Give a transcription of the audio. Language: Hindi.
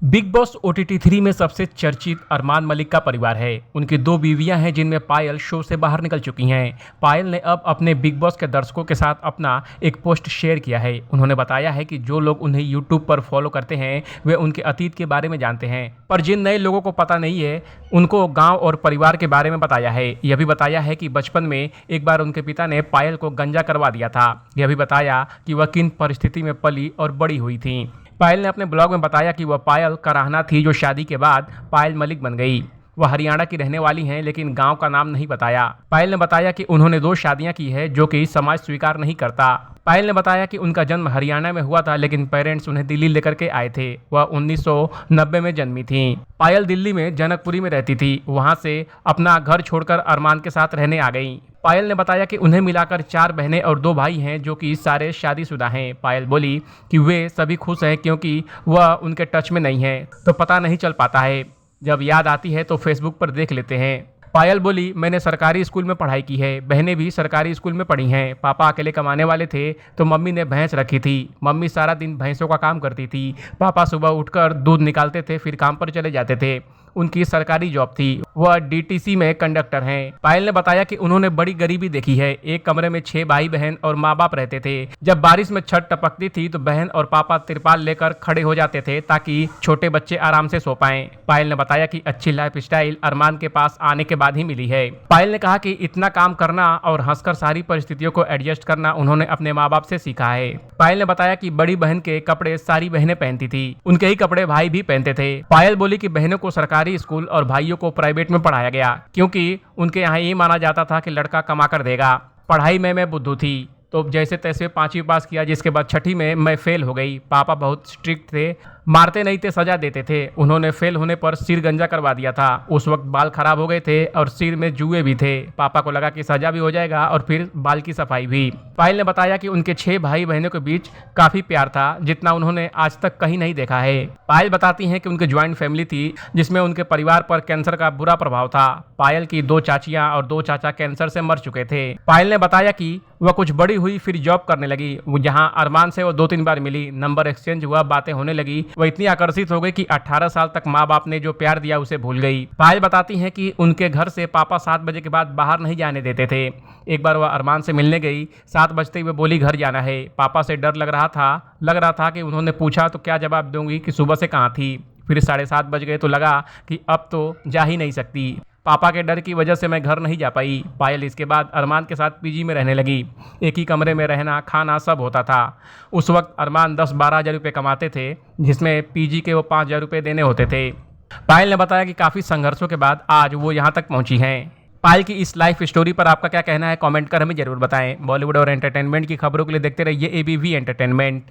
बिग बॉस ओटीटी 3 में सबसे चर्चित अरमान मलिक का परिवार है। उनकी दो बीवियां हैं जिनमें पायल शो से बाहर निकल चुकी हैं। पायल ने अब अपने बिग बॉस के दर्शकों के साथ अपना एक पोस्ट शेयर किया है। उन्होंने बताया है कि जो लोग उन्हें यूट्यूब पर फॉलो करते हैं वे उनके अतीत के बारे में जानते हैं, पर जिन नए लोगों को पता नहीं है उनको गाँव और परिवार के बारे में बताया है। यह भी बताया है कि बचपन में एक बार उनके पिता ने पायल को गंजा करवा दिया था। यह भी बताया कि वह किन परिस्थिति में पली और बड़ी हुई थी। पायल ने अपने ब्लॉग में बताया कि वह पायल कराहना थी जो शादी के बाद पायल मलिक बन गई। वह हरियाणा की रहने वाली हैं लेकिन गांव का नाम नहीं बताया। पायल ने बताया कि उन्होंने 2 शादियां की है जो कि समाज स्वीकार नहीं करता। पायल ने बताया कि उनका जन्म हरियाणा में हुआ था लेकिन पेरेंट्स उन्हें दिल्ली लेकर के आए थे। वह 1990 में जन्मी थी। पायल दिल्ली में जनकपुरी में रहती थी, वहां से अपना घर छोड़कर अरमान के साथ रहने आ गई। पायल ने बताया कि उन्हें मिलाकर 4 बहनें और 2 भाई हैं जो कि सारे शादीशुदा हैं। पायल बोली कि वे सभी खुश हैं क्योंकि वह उनके टच में नहीं है तो पता नहीं चल पाता है, जब याद आती है तो फेसबुक पर देख लेते हैं। पायल बोली, मैंने सरकारी स्कूल में पढ़ाई की है, बहनें भी सरकारी स्कूल में पढ़ी हैं। पापा अकेले कमाने वाले थे तो मम्मी ने भैंस रखी थी। मम्मी सारा दिन भैंसों का काम करती थी। पापा सुबह उठकर दूध निकालते थे फिर काम पर चले जाते थे। उनकी सरकारी जॉब थी, वह डीटीसी में कंडक्टर हैं। पायल ने बताया कि उन्होंने बड़ी गरीबी देखी है। एक कमरे में 6 भाई बहन और माँ बाप रहते थे। जब बारिश में छत टपकती थी तो बहन और पापा तिरपाल लेकर खड़े हो जाते थे ताकि छोटे बच्चे आराम से सो पाएं। पायल ने बताया कि अच्छी लाइफ स्टाइल अरमान के पास आने के बाद ही मिली है। पायल ने कहा कि इतना काम करना और हंसकर सारी परिस्थितियों को एडजस्ट करना उन्होंने अपने माँ बाप से सीखा है। पायल ने बताया कि बड़ी बहन के कपड़े सारी बहनें पहनती थी, उनके ही कपड़े भाई भी पहनते थे। पायल बोली कि बहनों को सरकारी स्कूल और भाइयों को प्राइवेट में पढ़ाया गया क्योंकि उनके यहाँ ये माना जाता था कि लड़का कमा कर देगा। पढ़ाई में मैं बुद्धू थी तो जैसे तैसे 5वीं पास किया, जिसके बाद 6ठी में मैं फेल हो गई। पापा बहुत स्ट्रिक्ट थे, मारते नहीं थे, सजा देते थे। उन्होंने फेल होने पर सिर गंजा करवा दिया था। उस वक्त बाल खराब हो गए थे और सिर में जुए भी थे। पापा को लगा कि सजा भी हो जाएगा और फिर बाल की सफाई भी। पायल ने बताया कि उनके 6 भाई बहनों के बीच काफी प्यार था जितना उन्होंने आज तक कहीं नहीं देखा है। पायल बताती हैं कि उनकी ज्वाइंट फैमिली थी जिसमें उनके परिवार पर कैंसर का बुरा प्रभाव था। पायल की 2 चाचियां और 2 चाचा कैंसर से मर चुके थे। पायल ने बताया कि वह कुछ बड़ी हुई फिर जॉब करने लगी। जहां अरमान से वो 2-3 बार मिली, नंबर एक्सचेंज हुआ, बातें होने लगी। वह इतनी आकर्षित हो गई कि 18 साल तक माँ बाप ने जो प्यार दिया उसे भूल गई। पायल बताती हैं कि उनके घर से पापा 7 बजे के बाद बाहर नहीं जाने देते थे। एक बार वह अरमान से मिलने गई, 7 बजते हुए बोली घर जाना है। पापा से डर लग रहा था कि उन्होंने पूछा तो क्या जवाब दूंगी कि सुबह से कहाँ थी। फिर 7:30 बज गए तो लगा कि अब तो जा ही नहीं सकती। पापा के डर की वजह से मैं घर नहीं जा पाई। पायल इसके बाद अरमान के साथ पीजी में रहने लगी। एक ही कमरे में रहना, खाना सब होता था। उस वक्त अरमान 10-12 हज़ार रुपये कमाते थे जिसमें पीजी के वो 5 हज़ार रुपये देने होते थे। पायल ने बताया कि काफ़ी संघर्षों के बाद आज वो यहाँ तक पहुँची हैं। पायल की इस लाइफ स्टोरी पर आपका क्या कहना है, कमेंट कर हमें जरूर बताएं। बॉलीवुड और एंटरटेनमेंट की खबरों के लिए देखते रहिए एबीवी एंटरटेनमेंट।